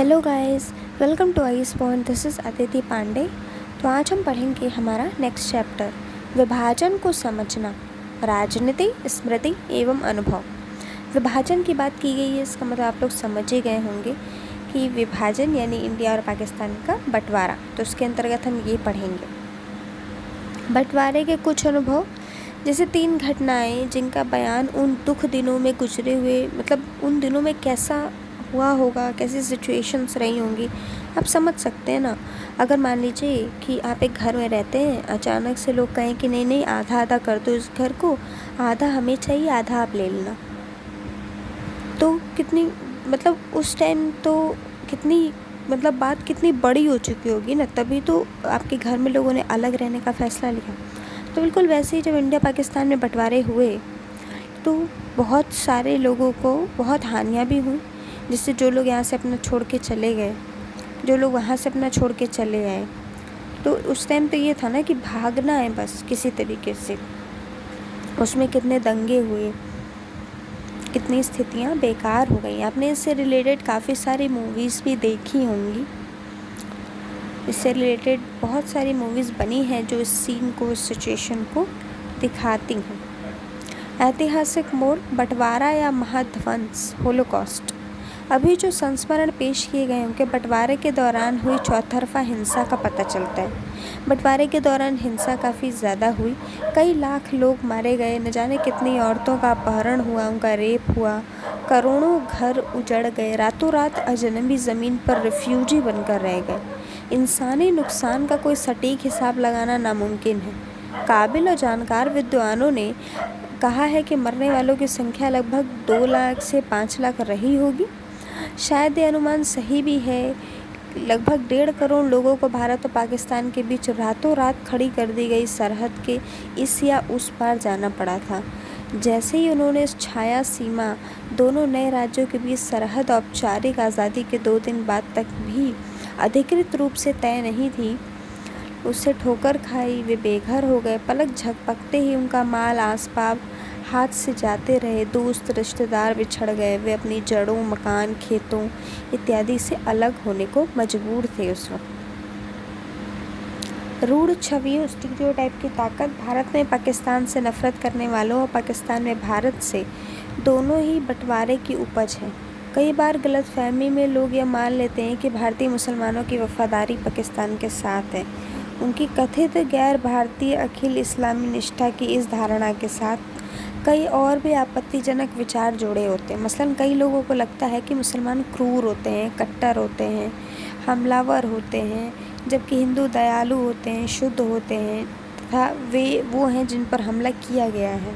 Hello guys, welcome to ice point. This is Aditi Pandey. तो आज हम पढ़ेंगे हमारा नेक्स्ट चैप्टर, विभाजन को समझना, राजनीति, स्मृति एवं अनुभव। विभाजन की बात की गई है, इसका मतलब आप लोग समझ ही गए होंगे कि विभाजन यानी इंडिया और पाकिस्तान का बंटवारा। तो उसके अंतर्गत हम ये पढ़ेंगे बंटवारे के कुछ अनुभव, जैसे 3 घटनाएं जिनका बयान उन दुख दिनों में गुजरे हुए, मतलब उन दिनों में कैसा हुआ होगा, कैसी सिचुएशंस रही होंगी, आप समझ सकते हैं ना। अगर मान लीजिए कि आप एक घर में रहते हैं, अचानक से लोग कहें कि नहीं नहीं आधा आधा कर दो इस घर को, आधा हमें चाहिए आधा आप ले लेना, तो कितनी मतलब उस टाइम तो कितनी मतलब बात कितनी बड़ी हो चुकी होगी ना। तभी तो आपके घर में लोगों ने अलग रहने का फ़ैसला लिया। तो बिल्कुल वैसे ही जब इंडिया पाकिस्तान में बंटवारे हुए तो बहुत सारे लोगों को बहुत हानियाँ भी हुई, जिससे जो लोग यहाँ से अपना छोड़ के चले गए, जो लोग वहाँ से अपना छोड़ के चले आए, तो उस टाइम तो ये था ना कि भागना है बस किसी तरीके से। उसमें कितने दंगे हुए, कितनी स्थितियाँ बेकार हो गई। आपने इससे रिलेटेड काफ़ी सारी मूवीज़ भी देखी होंगी, इससे रिलेटेड बहुत सारी मूवीज़ बनी हैं जो इस सीन को, इस सिचुएशन को दिखाती हैं। ऐतिहासिक मोड़, बंटवारा या महाध्वंस, होलोकॉस्ट। अभी जो संस्मरण पेश किए गए उनके बंटवारे के दौरान हुई चौतरफा हिंसा का पता चलता है। बंटवारे के दौरान हिंसा काफ़ी ज़्यादा हुई, कई लाख लोग मारे गए, न जाने कितनी औरतों का अपहरण हुआ, उनका रेप हुआ, करोड़ों घर उजड़ गए, रातों रात अजनबी ज़मीन पर रिफ्यूजी बनकर रह गए। इंसानी नुकसान का कोई सटीक हिसाब लगाना नामुमकिन है। काबिल और जानकार विद्वानों ने कहा है कि मरने वालों की संख्या लगभग 2 लाख से 5 लाख रही होगी। शायद ये अनुमान सही भी है। लगभग 1.5 करोड़ लोगों को भारत और पाकिस्तान के बीच रातों रात खड़ी कर दी गई सरहद के इस या उस पार जाना पड़ा था। जैसे ही उन्होंने इस छाया सीमा, दोनों नए राज्यों के बीच सरहद औपचारिक आज़ादी के 2 दिन बाद तक भी अधिकृत रूप से तय नहीं थी, उससे ठोकर खाई, वे बेघर हो गए। पलक झपकते ही उनका माल आसपास हाथ से जाते रहे, दोस्त रिश्तेदार बिछड़ गए, वे अपनी जड़ों, मकान, खेतों इत्यादि से अलग होने को मजबूर थे। उस वक्त रूढ़ छवियों, स्टीरियोटाइप की ताकत, भारत में पाकिस्तान से नफरत करने वालों और पाकिस्तान में भारत से, दोनों ही बंटवारे की उपज है। कई बार गलतफहमी में लोग यह मान लेते हैं कि भारतीय मुसलमानों की वफादारी पाकिस्तान के साथ है। उनकी कथित गैर भारतीय अखिल इस्लामी निष्ठा की इस धारणा के साथ कई और भी आपत्तिजनक विचार जुड़े होते हैं। मसलन कई लोगों को लगता है कि मुसलमान क्रूर होते हैं, कट्टर होते हैं, हमलावर होते हैं, जबकि हिंदू दयालु होते हैं, शुद्ध होते हैं तथा वे वो हैं जिन पर हमला किया गया है।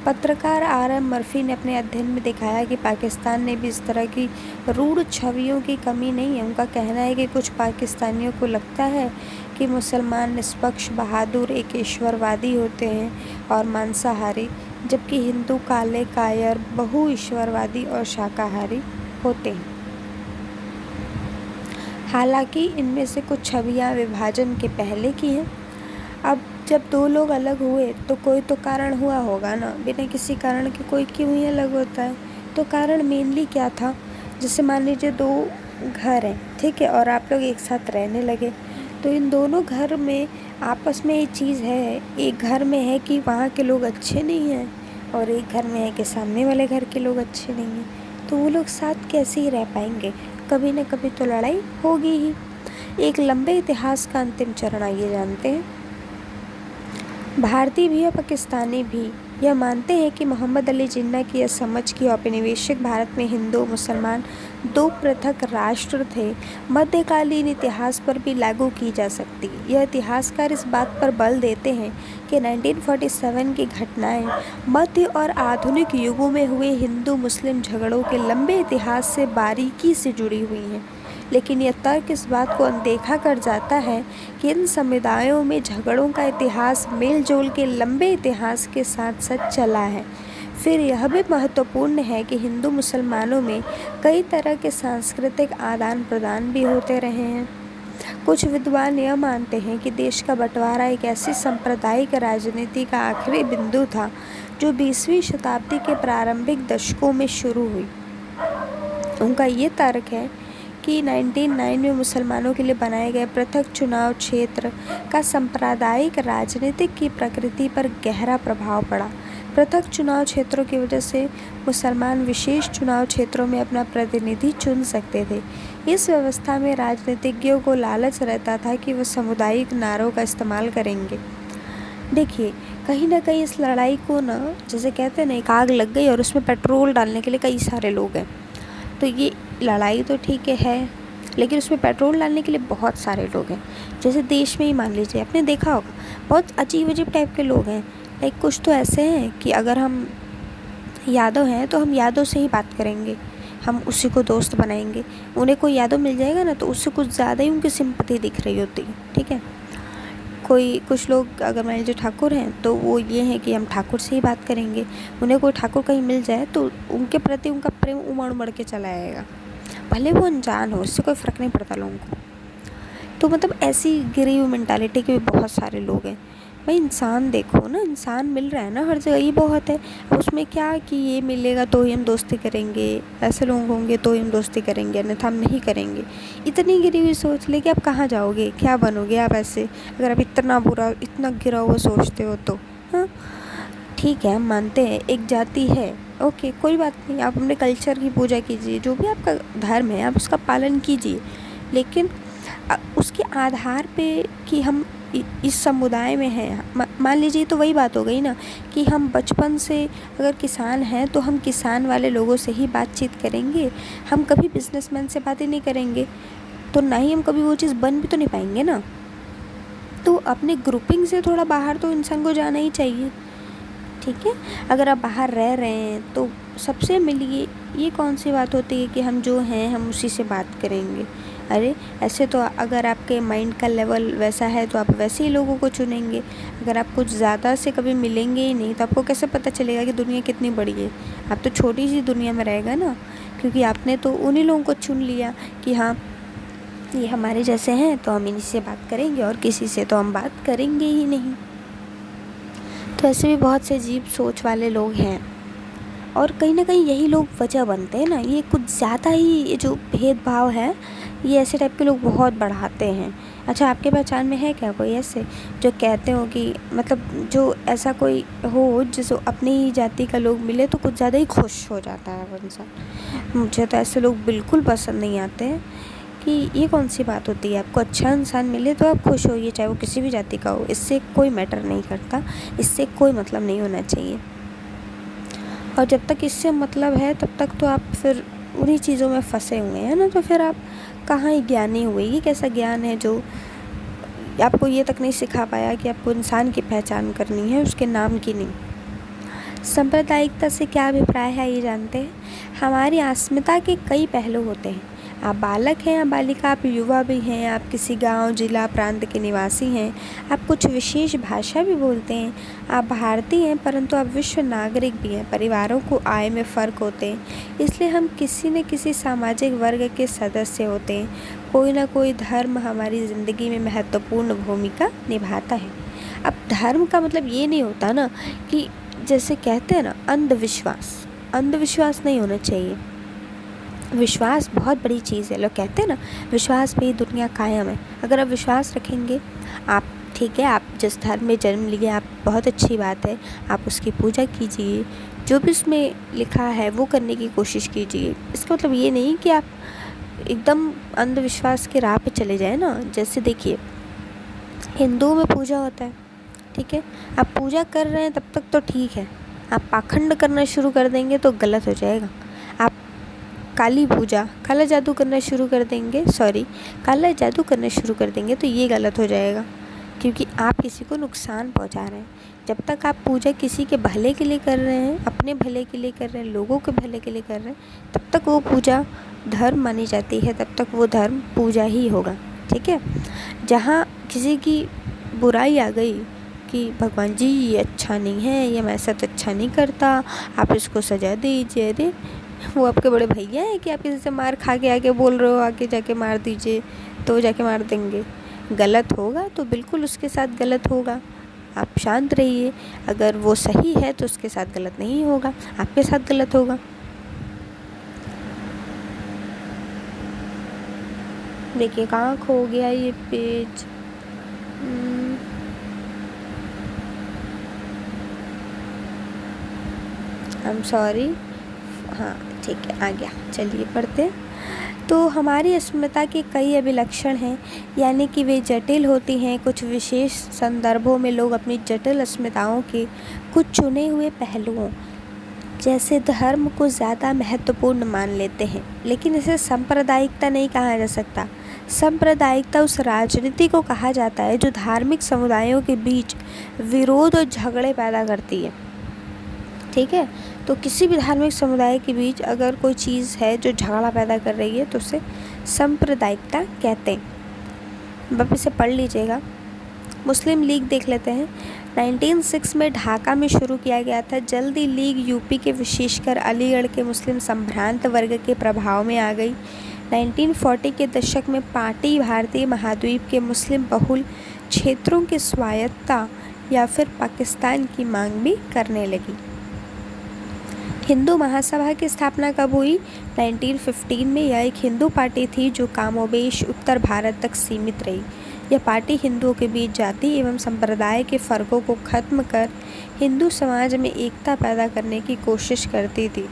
पत्रकार R.M. मर्फी ने अपने अध्ययन में दिखाया कि पाकिस्तान ने भी इस तरह की रूढ़ छवियों की कमी नहीं है। उनका कहना है कि कुछ पाकिस्तानियों को लगता है कि मुसलमान निष्पक्ष, बहादुर, एक ईश्वरवादी होते हैं और मांसाहारी, जबकि हिंदू काले, कायर, बहु ईश्वरवादी और शाकाहारी होते हैं। हालांकि इनमें से कुछ छवियां विभाजन के पहले की हैं। अब जब 2 लोग अलग हुए तो कोई तो कारण हुआ होगा ना, बिना किसी कारण के कोई क्यों ही अलग होता है। तो कारण मेनली क्या था, जैसे मान लीजिए 2 घर हैं, ठीक है, और आप लोग एक साथ रहने लगे, तो इन दोनों घर में आपस में एक चीज़ है, एक घर में है कि वहाँ के लोग अच्छे नहीं हैं और एक घर में है कि सामने वाले घर के लोग अच्छे नहीं हैं। तो वो लोग साथ कैसे ही रह पाएंगे, कभी न कभी तो लड़ाई होगी ही। एक लंबे इतिहास का अंतिम चरण आइए जानते हैं। भारतीय भी और पाकिस्तानी भी यह मानते हैं कि मोहम्मद अली जिन्ना की यह समझ कि औपनिवेशिक भारत में हिंदू मुसलमान 2 पृथक राष्ट्र थे, मध्यकालीन इतिहास पर भी लागू की जा सकती है। यह इतिहासकार इस बात पर बल देते हैं कि 1947 की घटनाएं मध्य और आधुनिक युगों में हुए हिंदू मुस्लिम झगड़ों के लंबे इतिहास से बारीकी से जुड़ी हुई हैं। लेकिन यह तर्क इस बात को अनदेखा कर जाता है कि इन समुदायों में झगड़ों का इतिहास मेलजोल के लंबे इतिहास के साथ साथ चला है। फिर यह भी महत्वपूर्ण है कि हिंदू मुसलमानों में कई तरह के सांस्कृतिक आदान प्रदान भी होते रहे हैं। कुछ विद्वान यह मानते हैं कि देश का बंटवारा एक ऐसी सांप्रदायिक राजनीति का आखिरी बिंदु था जो 20वीं शताब्दी के प्रारंभिक दशकों में शुरू हुई। उनका ये तर्क है कि 1909 में मुसलमानों के लिए बनाए गए पृथक चुनाव क्षेत्र का सांप्रदायिक राजनीतिक की प्रकृति पर गहरा प्रभाव पड़ा। पृथक चुनाव क्षेत्रों की वजह से मुसलमान विशेष चुनाव क्षेत्रों में अपना प्रतिनिधि चुन सकते थे। इस व्यवस्था में राजनीतिज्ञों को लालच रहता था कि वो सामुदायिक नारों का इस्तेमाल करेंगे। देखिए, कहीं ना कहीं इस लड़ाई को ना, जैसे कहते हैं ना, एक आग लग गई और उसमें पेट्रोल डालने के लिए कई सारे लोग हैं। तो ये लड़ाई तो ठीक है, लेकिन उसमें पेट्रोल डालने के लिए बहुत सारे लोग हैं। जैसे देश में ही मान लीजिए, आपने देखा होगा बहुत अजीब अजीब टाइप के लोग हैं। लाइक कुछ तो ऐसे हैं कि अगर हम यादव हैं तो हम यादव से ही बात करेंगे, हम उसी को दोस्त बनाएंगे। उन्हें कोई यादव मिल जाएगा ना तो उससे कुछ ज़्यादा ही उनकी सिंपैथी दिख रही होती है, ठीक है। कुछ लोग अगर मान लीजिए ठाकुर हैं तो वो ये हैं कि हम ठाकुर से ही बात करेंगे। उन्हें कोई ठाकुर कहीं मिल जाए तो उनके प्रति उनका प्रेम उमड़ उमड़ के चला आएगा, भले वो अनजान हो, इससे कोई फ़र्क नहीं पड़ता लोगों को। तो मतलब ऐसी गिरी हुई मेंटालिटी के भी बहुत सारे लोग हैं। भाई इंसान देखो ना, इंसान मिल रहा है ना हर जगह, ये बहुत है। अब उसमें क्या कि ये मिलेगा तो ही हम दोस्ती करेंगे, ऐसे लोग होंगे तो ही हम दोस्ती करेंगे, अन्यथा हम नहीं करेंगे। इतनी गिरी हुई सोच लेके आप कहाँ जाओगे, क्या बनोगे आप ऐसे, अगर आप इतना बुरा, इतना गिरा हुआ सोचते हो तो। हाँ ठीक है, हम मानते हैं एक जाति है, ओके कोई बात नहीं, आप अपने कल्चर की पूजा कीजिए, जो भी आपका धर्म है आप उसका पालन कीजिए, लेकिन उसके आधार पे कि हम इस समुदाय में हैं। मान लीजिए तो वही बात हो गई ना कि हम बचपन से अगर किसान हैं तो हम किसान वाले लोगों से ही बातचीत करेंगे, हम कभी बिजनेसमैन से बातें नहीं करेंगे, तो ना ही हम कभी वो चीज़ बन भी तो नहीं पाएंगे ना। तो अपने ग्रुपिंग से थोड़ा बाहर तो इंसान को जाना ही चाहिए, ठीक है। अगर आप बाहर रह रहे हैं तो सबसे मिलिए, ये कौन सी बात होती है कि हम जो हैं हम उसी से बात करेंगे। अरे ऐसे तो अगर आपके माइंड का लेवल वैसा है तो आप वैसे ही लोगों को चुनेंगे। अगर आप कुछ ज़्यादा से कभी मिलेंगे ही नहीं तो आपको कैसे पता चलेगा कि दुनिया कितनी बड़ी है। आप तो छोटी सी दुनिया में रहेगा ना, क्योंकि आपने तो उन्हीं लोगों को चुन लिया कि हाँ ये हमारे जैसे हैं तो हम इन्हीं से बात करेंगे और किसी से तो हम बात करेंगे ही नहीं। तो ऐसे भी बहुत से अजीब सोच वाले लोग हैं और कहीं ना कहीं यही लोग वजह बनते हैं ना, ये कुछ ज़्यादा ही ये जो भेदभाव है ये ऐसे टाइप के लोग बहुत बढ़ाते हैं। अच्छा, आपके पहचान में है क्या कोई ऐसे जो कहते हो कि मतलब जो ऐसा कोई हो जिसको अपनी ही जाति का लोग मिले तो कुछ ज़्यादा ही खुश हो जाता है वो इंसान। मुझे तो ऐसे लोग बिल्कुल पसंद नहीं आते हैं कि ये कौन सी बात होती है, आपको अच्छा इंसान मिले तो आप खुश होइए, चाहे वो किसी भी जाति का हो, इससे कोई मैटर नहीं करता, इससे कोई मतलब नहीं होना चाहिए। और जब तक इससे मतलब है तब तक तो आप फिर उन्हीं चीज़ों में फंसे हुए हैं ना, तो फिर आप कहाँ ही ज्ञानी हुए। ये कैसा ज्ञान है जो आपको ये तक नहीं सिखा पाया कि आपको इंसान की पहचान करनी है, उसके नाम की नहीं। सांप्रदायिकता से क्या अभिप्राय है ये जानते हैं? हमारी अस्मिता के कई पहलू होते हैं। आप बालक हैं या बालिका, आप युवा भी हैं, आप किसी गांव, जिला, प्रांत के निवासी हैं, आप कुछ विशेष भाषा भी बोलते हैं, आप भारतीय हैं परंतु आप विश्व नागरिक भी हैं। परिवारों को आय में फ़र्क होते हैं, इसलिए हम किसी न किसी सामाजिक वर्ग के सदस्य होते हैं। कोई ना कोई धर्म हमारी ज़िंदगी में महत्वपूर्ण भूमिका निभाता है। अब धर्म का मतलब ये नहीं होता ना कि जैसे कहते हैं ना अंधविश्वास नहीं होना चाहिए। विश्वास बहुत बड़ी चीज़ है। लोग कहते हैं ना विश्वास पे ही दुनिया कायम है। अगर आप विश्वास रखेंगे, आप ठीक है, आप जिस धर्म में जन्म लिए आप बहुत अच्छी बात है, आप उसकी पूजा कीजिए, जो भी उसमें लिखा है वो करने की कोशिश कीजिए। इसका मतलब ये नहीं कि आप एकदम अंधविश्वास के राह पे चले जाए ना। जैसे देखिए हिंदुओं में पूजा होता है, ठीक है, आप पूजा कर रहे हैं तब तक तो ठीक है, आप पाखंड करना शुरू कर देंगे तो गलत हो जाएगा। आप काला जादू करना शुरू कर देंगे तो ये गलत हो जाएगा, क्योंकि आप किसी को नुकसान पहुंचा रहे हैं। जब तक आप पूजा किसी के भले के लिए कर रहे हैं, अपने भले के लिए कर रहे हैं, लोगों के भले के लिए कर रहे हैं, तब तक वो पूजा धर्म मानी जाती है, तब तक वो धर्म पूजा ही होगा, ठीक है। जहाँ किसी की बुराई आ गई कि भगवान जी ये अच्छा नहीं है, ये मेरे साथ अच्छा नहीं करता, आप इसको सजा दीजिए, अरे वो आपके बड़े भैया हैं कि आप किसी से मार खा के आके बोल रहे हो आके जाके मार दीजिए, तो जाके मार देंगे। गलत होगा तो बिल्कुल उसके साथ गलत होगा, आप शांत रहिए। अगर वो सही है तो उसके साथ गलत नहीं होगा, आपके साथ गलत होगा। देखिए कहाँ खो गया ये पेज। I am sorry. हाँ ठीक है, आ गया। चलिए पढ़ते हैं। तो हमारी अस्मिता के कई अभिलक्षण हैं, यानी कि वे जटिल होती हैं। कुछ विशेष संदर्भों में लोग अपनी जटिल अस्मिताओं के कुछ चुने हुए पहलुओं जैसे धर्म को ज़्यादा महत्वपूर्ण मान लेते हैं, लेकिन इसे सांप्रदायिकता नहीं कहा जा सकता। सांप्रदायिकता उस राजनीति को कहा जाता है जो धार्मिक समुदायों के बीच विरोध और झगड़े पैदा करती है। ठीक है, तो किसी भी धार्मिक समुदाय के बीच अगर कोई चीज़ है जो झगड़ा पैदा कर रही है तो उसे सांप्रदायिकता कहते हैं। वापस से पढ़ लीजिएगा। मुस्लिम लीग देख लेते हैं। 1906 में ढाका में शुरू किया गया था। जल्दी लीग यूपी के विशेषकर अलीगढ़ के मुस्लिम संभ्रांत वर्ग के प्रभाव में आ गई। 1940 के दशक में पार्टी भारतीय महाद्वीप के मुस्लिम बहुल क्षेत्रों की स्वायत्तता या फिर पाकिस्तान की मांग भी करने लगी। हिंदू महासभा की स्थापना कब हुई? 1915 में। यह एक हिंदू पार्टी थी जो कामोबेश उत्तर भारत तक सीमित रही। यह पार्टी हिंदुओं के बीच जाति एवं संप्रदाय के फ़र्कों को खत्म कर हिंदू समाज में एकता पैदा करने की कोशिश करती थी।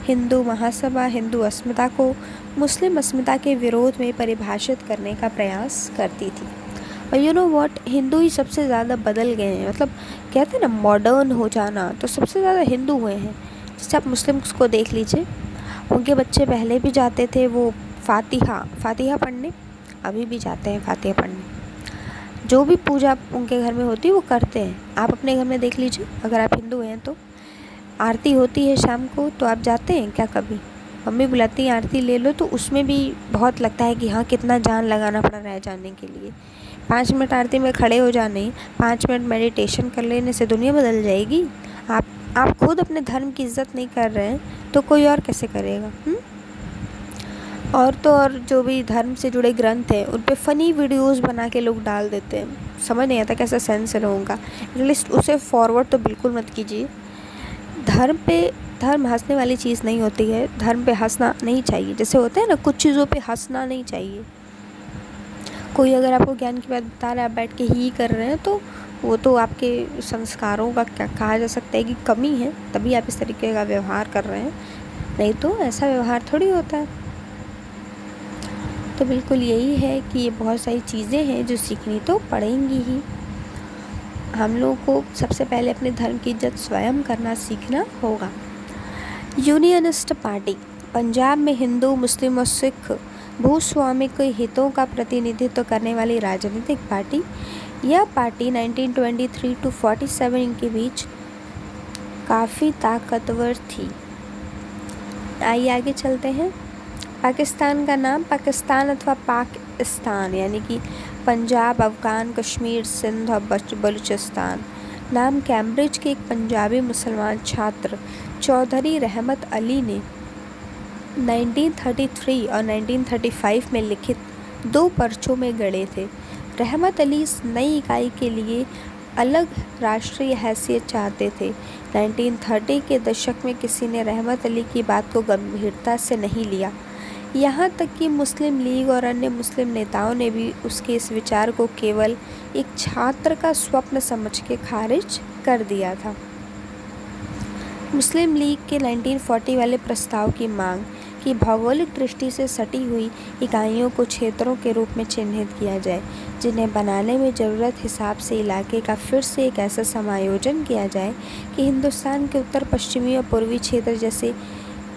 हिंदू महासभा हिंदू अस्मिता को मुस्लिम अस्मिता के विरोध में परिभाषित करने का प्रयास करती थी। और यू नो व्हाट, हिंदू ही सबसे ज़्यादा बदल गए हैं। मतलब कहते हैं ना मॉडर्न हो जाना, तो सबसे ज़्यादा हिंदू हुए हैं। जैसे आप मुस्लिम्स को देख लीजिए, उनके बच्चे पहले भी जाते थे वो फातिहा पढ़ने, अभी भी जाते हैं फातिहा पढ़ने। जो भी पूजा उनके घर में होती है वो करते हैं। आप अपने घर में देख लीजिए, अगर आप हिंदू हैं तो आरती होती है शाम को, तो आप जाते हैं क्या कभी? मम्मी बुलाती है आरती ले लो, तो उसमें भी बहुत लगता है कि हाँ कितना जान लगाना पड़ रहा है जाने के लिए। 5 मिनट आरती में खड़े हो जाने, 5 मिनट मेडिटेशन कर लेने से दुनिया बदल जाएगी। आप खुद अपने धर्म की इज्जत नहीं कर रहे हैं तो कोई और कैसे करेगा? और तो और जो भी धर्म से जुड़े ग्रंथ हैं उन पे फ़नी वीडियोस बना के लोग डाल देते हैं। समझ नहीं आता कैसा सेंस है लोगों का। एटलीस्ट उसे फॉरवर्ड तो बिल्कुल मत कीजिए। धर्म हंसने वाली चीज़ नहीं होती है। धर्म पे हंसना नहीं चाहिए। जैसे होता है ना, कुछ चीज़ों पे हंसना नहीं चाहिए। कोई अगर आपको ज्ञान की बात बता रहा है, आप बैठ के ही कर रहे हैं, तो वो तो आपके संस्कारों का क्या कहा जा सकता है कि कमी है, तभी आप इस तरीके का व्यवहार कर रहे हैं। नहीं तो ऐसा व्यवहार थोड़ी होता है। तो बिल्कुल यही है कि ये बहुत सारी चीज़ें हैं जो सीखनी तो पड़ेंगी ही। हम लोगों को सबसे पहले अपने धर्म की इज्जत स्वयं करना सीखना होगा। यूनियनिस्ट पार्टी पंजाब में हिंदू, मुस्लिम और सिख भूस्वामिक हितों का प्रतिनिधित्व करने वाली राजनीतिक पार्टी। यह पार्टी 1923 to 47 के बीच काफ़ी ताकतवर थी। आइए आगे चलते हैं। पाकिस्तान का नाम पाकिस्तान अथवा पाकिस्तान यानी कि पंजाब, अफगान, कश्मीर, सिंध और बलूचिस्तान। नाम कैम्ब्रिज के एक पंजाबी मुसलमान छात्र चौधरी रहमत अली ने 1933 और 1935 में लिखित 2 पर्चों में गढ़े थे। रहमत अली इस नई इकाई के लिए अलग राष्ट्रीय हैसियत चाहते थे। 1930 के दशक में किसी ने रहमत अली की बात को गंभीरता से नहीं लिया। यहाँ तक कि मुस्लिम लीग और अन्य मुस्लिम नेताओं ने भी उसके इस विचार को केवल एक छात्र का स्वप्न समझ के खारिज कर दिया था। मुस्लिम लीग के 1940 वाले प्रस्ताव की मांग कि भौगोलिक दृष्टि से सटी हुई इकाइयों को क्षेत्रों के रूप में चिन्हित किया जाए, जिन्हें बनाने में ज़रूरत हिसाब से इलाके का फिर से एक ऐसा समायोजन किया जाए कि हिंदुस्तान के उत्तर पश्चिमी और पूर्वी क्षेत्र जैसे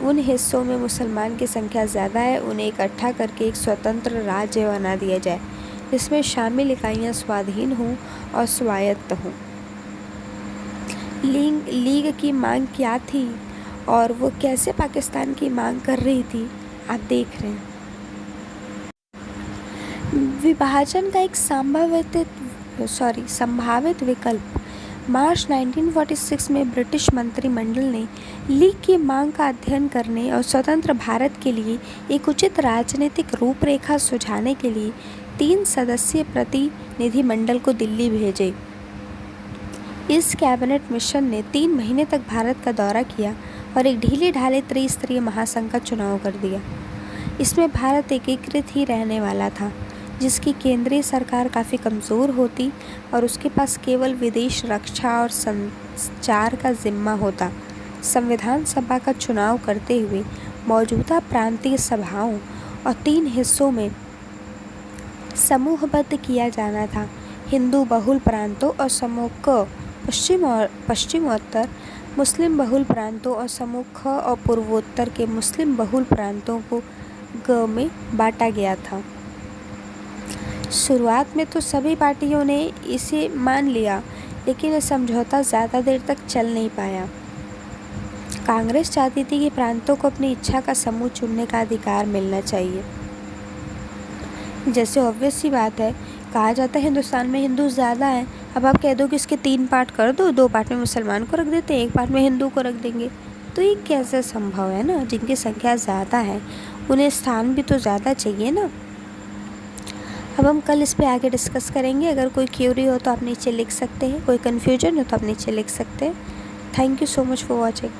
उन हिस्सों में मुसलमान की संख्या ज़्यादा है, उन्हें इकट्ठा करके एक स्वतंत्र राज्य बना दिया जाए, जिसमें शामिल इकाइयाँ स्वाधीन हों और स्वायत्त हों। लीग की मांग क्या थी और वो कैसे पाकिस्तान की मांग कर रही थी, आप देख रहे हैं। विभाजन का एक संभावित विकल्प। मार्च 1946 में ब्रिटिश मंत्रिमंडल ने लीग की मांग का अध्ययन करने और स्वतंत्र भारत के लिए एक उचित राजनीतिक रूपरेखा सुझाने के लिए 3 सदस्यीय प्रतिनिधिमंडल को दिल्ली भेजे। इस कैबिनेट मिशन ने 3 महीने तक भारत का दौरा किया और एक ढीले ढाले त्रिस्तरीय महासंघ का चुनाव कर दिया। इसमें भारत एकीकृत ही रहने वाला था, जिसकी केंद्रीय सरकार काफ़ी कमज़ोर होती और उसके पास केवल विदेश रक्षा और संचार का जिम्मा होता। संविधान सभा का चुनाव करते हुए मौजूदा प्रांतीय सभाओं और 3 हिस्सों में समूहबद्ध किया जाना था। हिंदू बहुल प्रांतों और समूह क, पश्चिमोत्तर मुस्लिम बहुल प्रांतों और समूह ख और पूर्वोत्तर के मुस्लिम बहुल प्रांतों को ग में बांटा गया था। शुरुआत में तो सभी पार्टियों ने इसे मान लिया, लेकिन यह समझौता ज़्यादा देर तक चल नहीं पाया। कांग्रेस चाहती थी कि प्रांतों को अपनी इच्छा का समूह चुनने का अधिकार मिलना चाहिए। जैसे ऑब्वियस सी बात है, कहा जाता है हिंदुस्तान में हिंदू ज़्यादा हैं। अब आप कह दो कि इसके 3 पार्ट कर दो, 2 पार्ट में मुसलमान को रख देते हैं, 1 पार्ट में हिंदू को रख देंगे, तो ये कैसे संभव है ना। जिनकी संख्या ज़्यादा है उन्हें स्थान भी तो ज़्यादा चाहिए ना। अब हम कल इस पे आगे डिस्कस करेंगे। अगर कोई क्यूरी हो तो आप नीचे लिख सकते हैं, कोई कन्फ्यूजन हो तो आप नीचे लिख सकते हैं। Thank you so much for watching.